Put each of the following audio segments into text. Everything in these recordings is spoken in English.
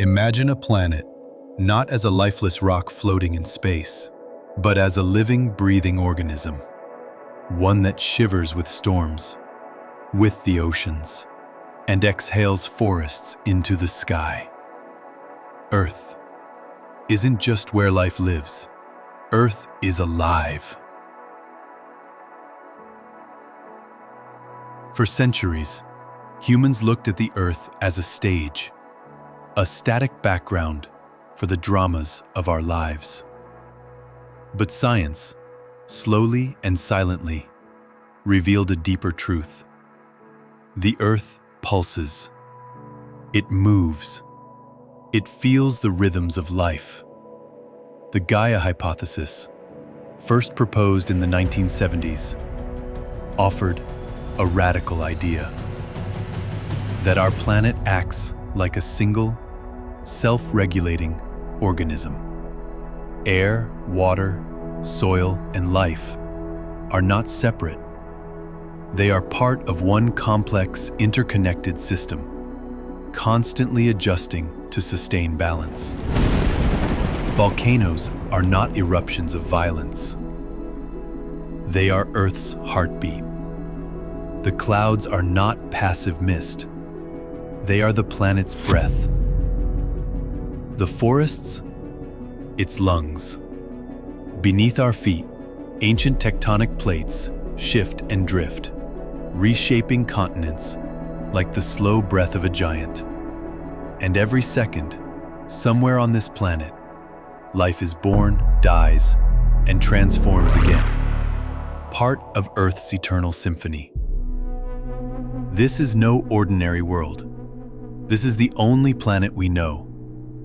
Imagine a planet not as a lifeless rock floating in space, but as a living, breathing organism, one that shivers with storms, with the oceans, and exhales forests into the sky. Earth isn't just where life lives. Earth is alive. For centuries, humans looked at the Earth as a stage, a static background for the dramas of our lives. But science, slowly and silently, revealed a deeper truth. The Earth pulses. It moves. It feels the rhythms of life. The Gaia hypothesis, first proposed in the 1970s, offered a radical idea: that our planet acts like a single, self-regulating organism. Air, water, soil, and life are not separate. They are part of one complex, interconnected system, constantly adjusting to sustain balance. Volcanoes are not eruptions of violence. They are Earth's heartbeat. The clouds are not passive mist. They are the planet's breath. The forests, its lungs. Beneath our feet, ancient tectonic plates shift and drift, reshaping continents like the slow breath of a giant. And every second, somewhere on this planet, life is born, dies, and transforms again, part of Earth's eternal symphony. This is no ordinary world. This is the only planet we know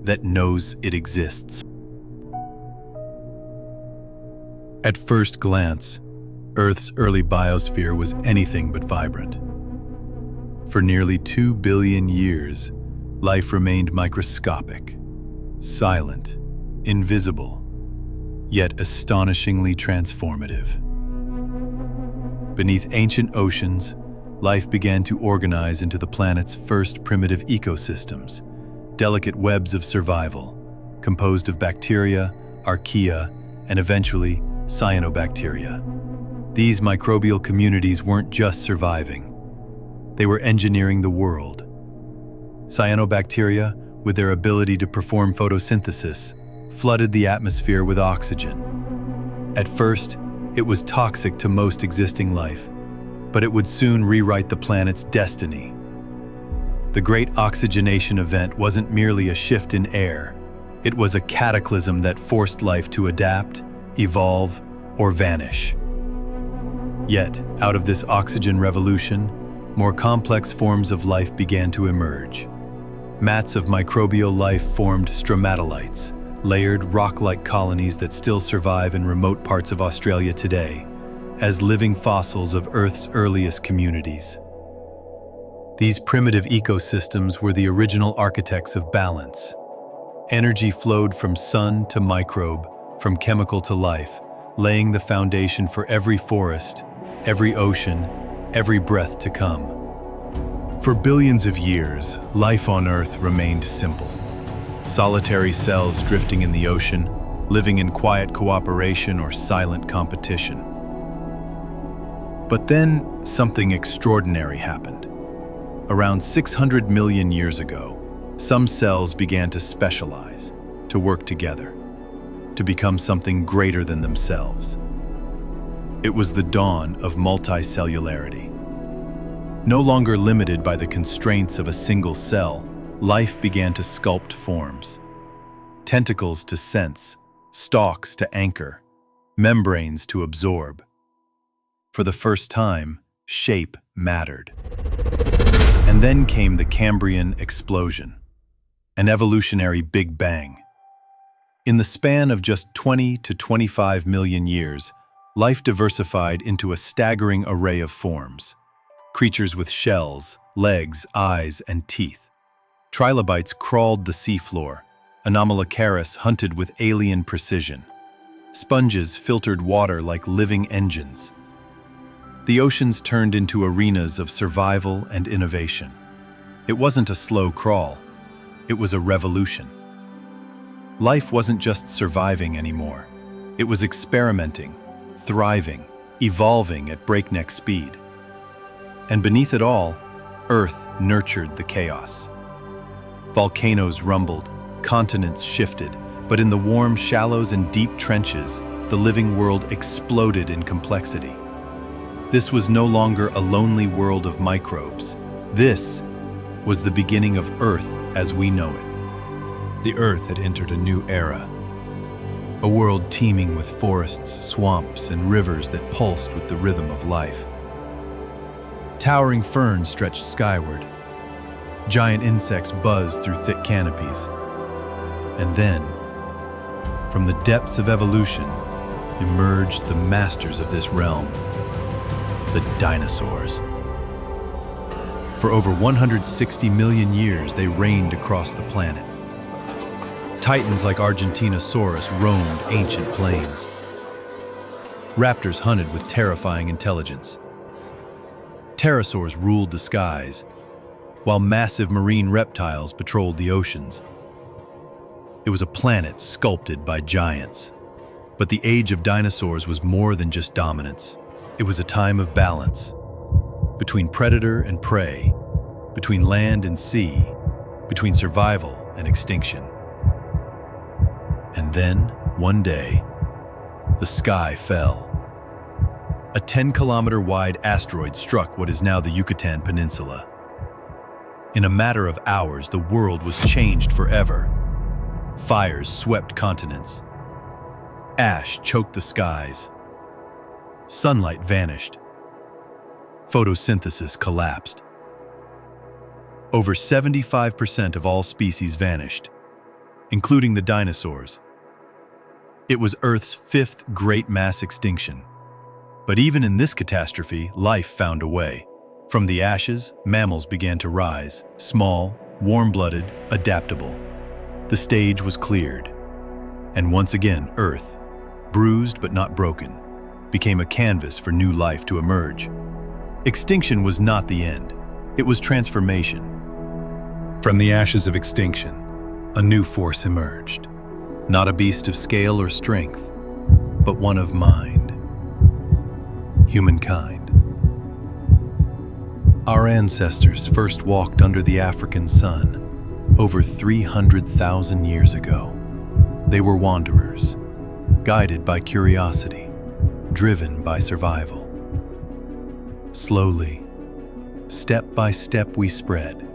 that knows it exists. At first glance, Earth's early biosphere was anything but vibrant. For nearly 2 billion years, life remained microscopic, silent, invisible, yet astonishingly transformative. Beneath ancient oceans, life began to organize into the planet's first primitive ecosystems, delicate webs of survival, composed of bacteria, archaea, and eventually cyanobacteria. These microbial communities weren't just surviving. They were engineering the world. Cyanobacteria, with their ability to perform photosynthesis, flooded the atmosphere with oxygen. At first, it was toxic to most existing life, but it would soon rewrite the planet's destiny. The Great Oxygenation Event wasn't merely a shift in air. It was a cataclysm that forced life to adapt, evolve, or vanish. Yet, out of this oxygen revolution, more complex forms of life began to emerge. Mats of microbial life formed stromatolites, layered rock-like colonies that still survive in remote parts of Australia today, as living fossils of Earth's earliest communities. These primitive ecosystems were the original architects of balance. Energy flowed from sun to microbe, from chemical to life, laying the foundation for every forest, every ocean, every breath to come. For billions of years, life on Earth remained simple. Solitary cells drifting in the ocean, living in quiet cooperation or silent competition. But then, something extraordinary happened. Around 600 million years ago, some cells began to specialize, to work together, to become something greater than themselves. It was the dawn of multicellularity. No longer limited by the constraints of a single cell, life began to sculpt forms. Tentacles to sense, stalks to anchor, membranes to absorb. For the first time, shape mattered. And then came the Cambrian explosion, an evolutionary Big Bang. In the span of just 20 to 25 million years, life diversified into a staggering array of forms. Creatures with shells, legs, eyes, and teeth. Trilobites crawled the seafloor. Anomalocaris hunted with alien precision. Sponges filtered water like living engines. The oceans turned into arenas of survival and innovation. It wasn't a slow crawl. It was a revolution. Life wasn't just surviving anymore. It was experimenting, thriving, evolving at breakneck speed. And beneath it all, Earth nurtured the chaos. Volcanoes rumbled, continents shifted, but in the warm shallows and deep trenches, the living world exploded in complexity. This was no longer a lonely world of microbes. This was the beginning of Earth as we know it. The Earth had entered a new era. A world teeming with forests, swamps, and rivers that pulsed with the rhythm of life. Towering ferns stretched skyward. Giant insects buzzed through thick canopies. And then, from the depths of evolution, emerged the masters of this realm, the dinosaurs. For over 160 million years, they reigned across the planet. Titans like Argentinosaurus roamed ancient plains. Raptors hunted with terrifying intelligence. Pterosaurs ruled the skies, while massive marine reptiles patrolled the oceans. It was a planet sculpted by giants. But the age of dinosaurs was more than just dominance. It was a time of balance. Between predator and prey, between land and sea, between survival and extinction. And then, one day, the sky fell. A 10-kilometer-wide asteroid struck what is now the Yucatan Peninsula. In a matter of hours, the world was changed forever. Fires swept continents. Ash choked the skies. Sunlight vanished. Photosynthesis collapsed. Over 75% of all species vanished, including the dinosaurs. It was Earth's fifth great mass extinction. But even in this catastrophe, life found a way. From the ashes, mammals began to rise, small, warm-blooded, adaptable. The stage was cleared. And once again, Earth, bruised but not broken, became a canvas for new life to emerge. Extinction was not the end. It was transformation. From the ashes of extinction, a new force emerged. Not a beast of scale or strength, but one of mind. Humankind. Our ancestors first walked under the African sun over 300,000 years ago. They were wanderers, guided by curiosity, driven by survival. Slowly, step by step, we spread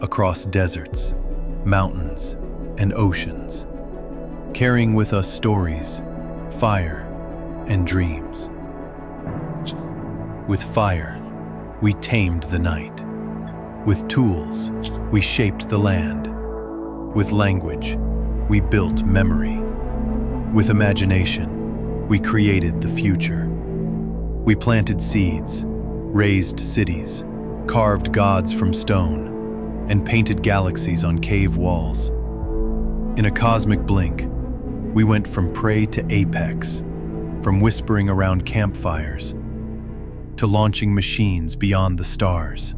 across deserts, mountains, and oceans, carrying with us stories, fire, and dreams. With fire, we tamed the night. With tools, we shaped the land. With language, we built memory. With imagination, we created the future. We planted seeds, raised cities, carved gods from stone, and painted galaxies on cave walls. In a cosmic blink, we went from prey to apex, from whispering around campfires to launching machines beyond the stars.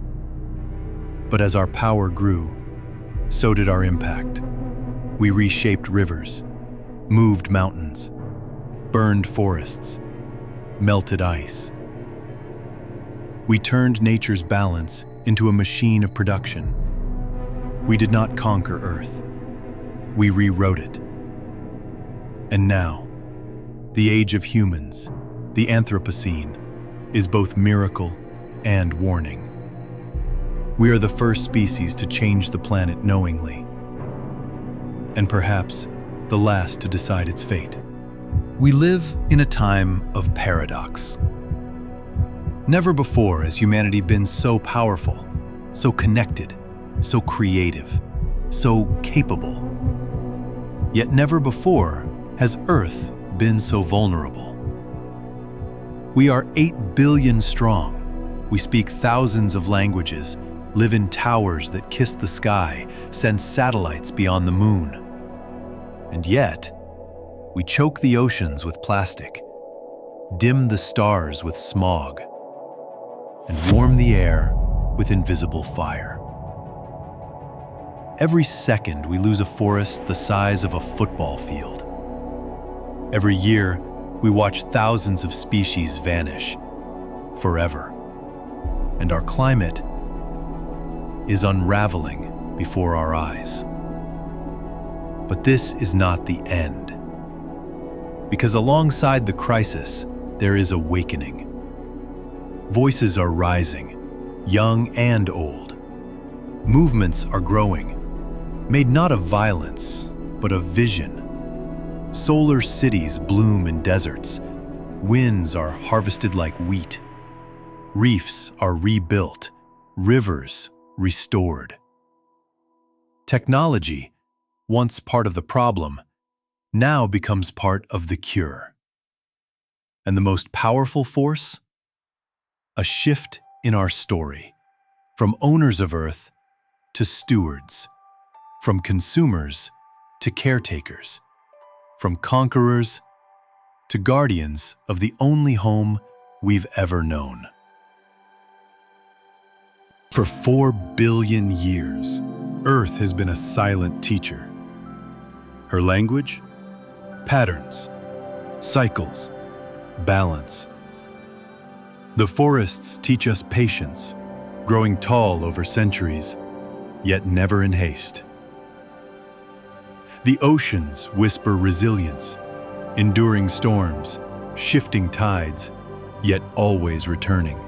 But as our power grew, so did our impact. We reshaped rivers, moved mountains, burned forests, melted ice. We turned nature's balance into a machine of production. We did not conquer Earth. We rewrote it. And now, the age of humans, the Anthropocene, is both miracle and warning. We are the first species to change the planet knowingly, and perhaps the last to decide its fate. We live in a time of paradox. Never before has humanity been so powerful, so connected, so creative, so capable. Yet never before has Earth been so vulnerable. We are 8 billion strong. We speak thousands of languages, live in towers that kiss the sky, send satellites beyond the moon. And yet, we choke the oceans with plastic, dim the stars with smog, and warm the air with invisible fire. Every second, we lose a forest the size of a football field. Every year, we watch thousands of species vanish forever. And our climate is unraveling before our eyes. But this is not the end. Because alongside the crisis, there is awakening. Voices are rising, young and old. Movements are growing, made not of violence, but of vision. Solar cities bloom in deserts. Winds are harvested like wheat. Reefs are rebuilt, rivers restored. Technology, once part of the problem, now becomes part of the cure. And the most powerful force? A shift in our story, from owners of Earth to stewards, from consumers to caretakers, from conquerors to guardians of the only home we've ever known. For 4 billion years, Earth has been a silent teacher. Her language? Patterns, cycles, balance. The forests teach us patience, growing tall over centuries, yet never in haste. The oceans whisper resilience, enduring storms, shifting tides, yet always returning.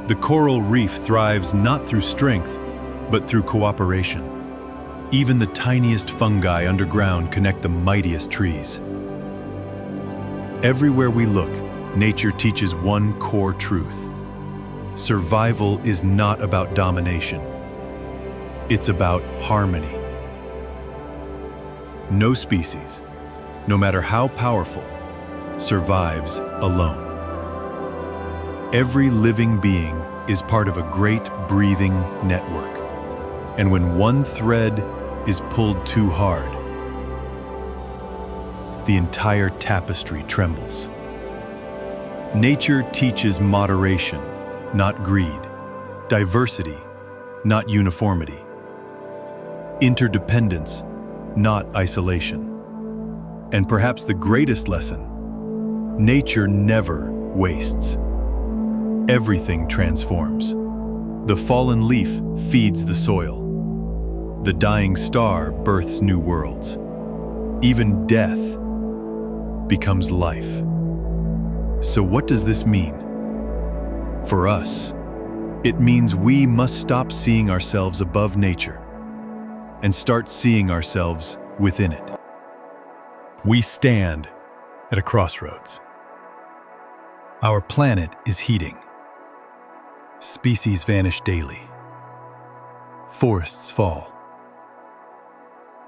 The coral reef thrives not through strength, but through cooperation. Even the tiniest fungi underground connect the mightiest trees. Everywhere we look, nature teaches one core truth. Survival is not about domination. It's about harmony. No species, no matter how powerful, survives alone. Every living being is part of a great breathing network. And when one thread is pulled too hard, the entire tapestry trembles. Nature teaches moderation, not greed, diversity, not uniformity, interdependence, not isolation. And perhaps the greatest lesson, nature never wastes. Everything transforms. The fallen leaf feeds the soil. The dying star births new worlds. Even death becomes life. So what does this mean? For us, it means we must stop seeing ourselves above nature and start seeing ourselves within it. We stand at a crossroads. Our planet is heating. Species vanish daily. Forests fall.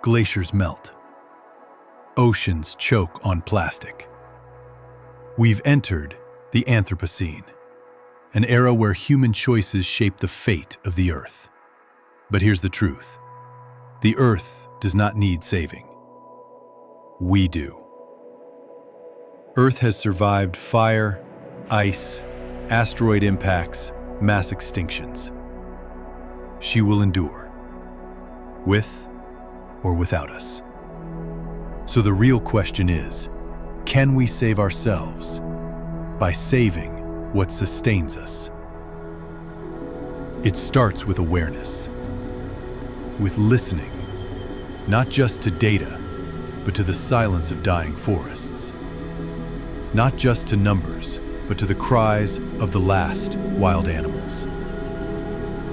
Glaciers melt. Oceans choke on plastic. We've entered the Anthropocene, an era where human choices shape the fate of the Earth. But here's the truth. The Earth does not need saving. We do. Earth has survived fire, ice, asteroid impacts, mass extinctions. She will endure, with or without us. So the real question is, can we save ourselves by saving what sustains us? It starts with awareness, with listening, not just to data, but to the silence of dying forests. Not just to numbers, but to the cries of the last wild animals.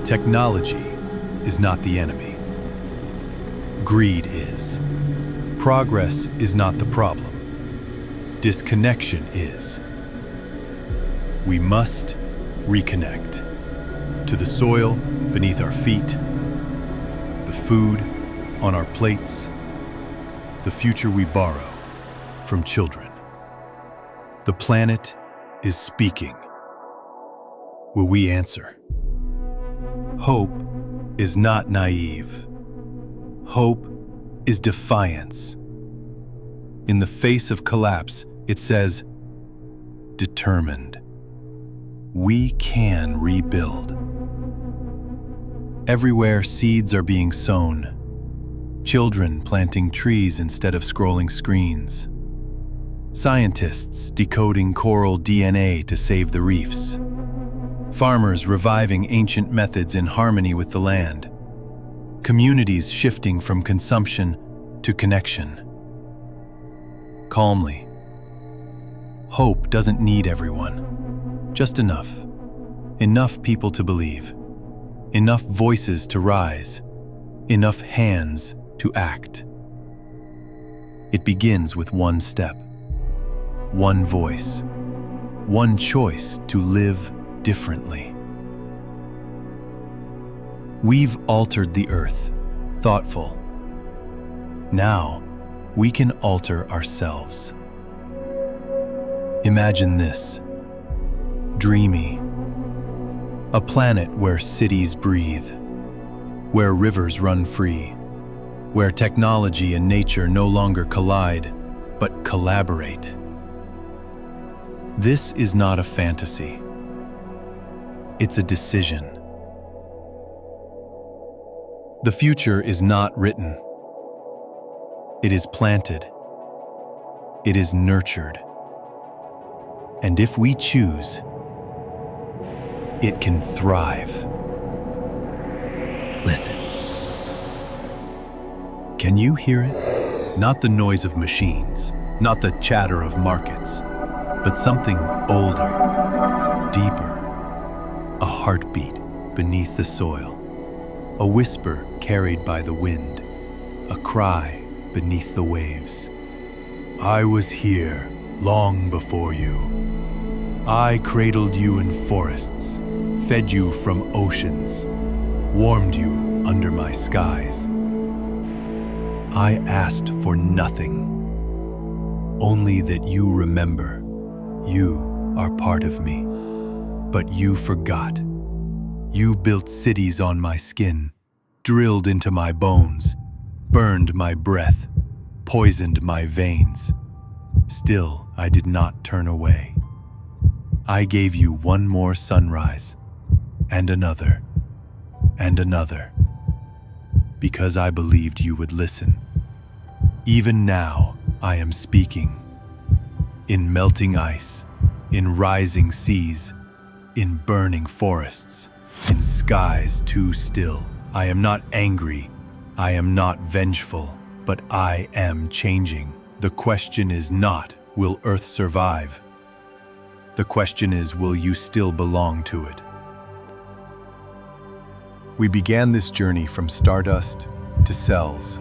Technology is not the enemy. Greed is. Progress is not the problem. Disconnection is. We must reconnect to the soil beneath our feet, the food on our plates, the future we borrow from children. The planet is speaking. Will we answer? Hope is not naive. Hope is defiance. In the face of collapse, it says, determined. We can rebuild. Everywhere, seeds are being sown. Children planting trees instead of scrolling screens. Scientists decoding coral DNA to save the reefs. Farmers reviving ancient methods in harmony with the land. Communities shifting from consumption to connection. Calmly. Hope doesn't need everyone, just enough. Enough people to believe. Enough voices to rise. Enough hands to act. It begins with one step. One voice, one choice to live differently. We've altered the earth, thoughtful. Now, we can alter ourselves. Imagine this, dreamy. A planet where cities breathe, where rivers run free, where technology and nature no longer collide, but collaborate. This is not a fantasy. It's a decision. The future is not written. It is planted. It is nurtured. And if we choose, it can thrive. Listen. Can you hear it? Not the noise of machines, not the chatter of markets, but something older, deeper. A heartbeat beneath the soil. A whisper carried by the wind. A cry beneath the waves. I was here long before you. I cradled you in forests, fed you from oceans, warmed you under my skies. I asked for nothing, only that you remember you are part of me. But you forgot. You built cities on my skin, drilled into my bones, burned my breath, poisoned my veins. Still, I did not turn away. I gave you one more sunrise, and another, because I believed you would listen. Even now, I am speaking. In melting ice, in rising seas, in burning forests, in skies too still. I am not angry, I am not vengeful, but I am changing. The question is not, will Earth survive? The question is, will you still belong to it? We began this journey from stardust to cells,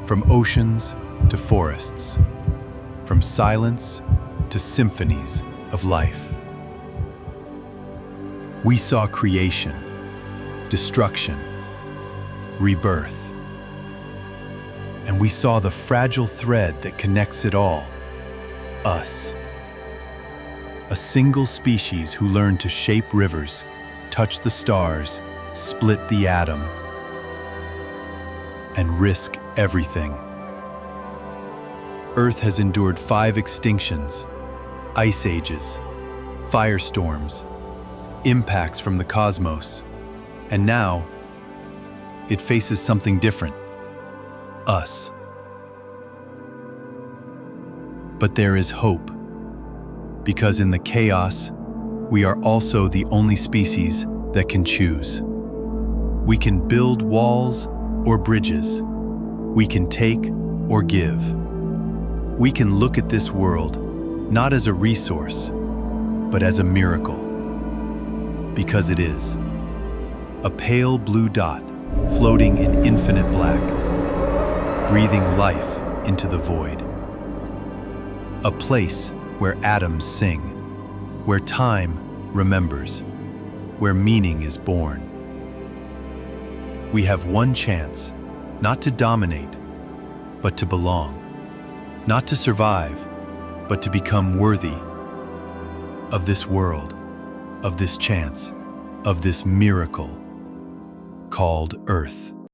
from oceans to forests, from silence to symphonies of life. We saw creation, destruction, rebirth, and we saw the fragile thread that connects it all, us. A single species who learned to shape rivers, touch the stars, split the atom, and risk everything. Earth has endured 5 extinctions, ice ages, firestorms, impacts from the cosmos, and now it faces something different, us. But there is hope, because in the chaos, we are also the only species that can choose. We can build walls or bridges. We can take or give. We can look at this world not as a resource, but as a miracle. Because it is. A pale blue dot floating in infinite black, breathing life into the void. A place where atoms sing, where time remembers, where meaning is born. We have one chance, not to dominate, but to belong, not to survive, but to become worthy of this world, of this chance, of this miracle called Earth.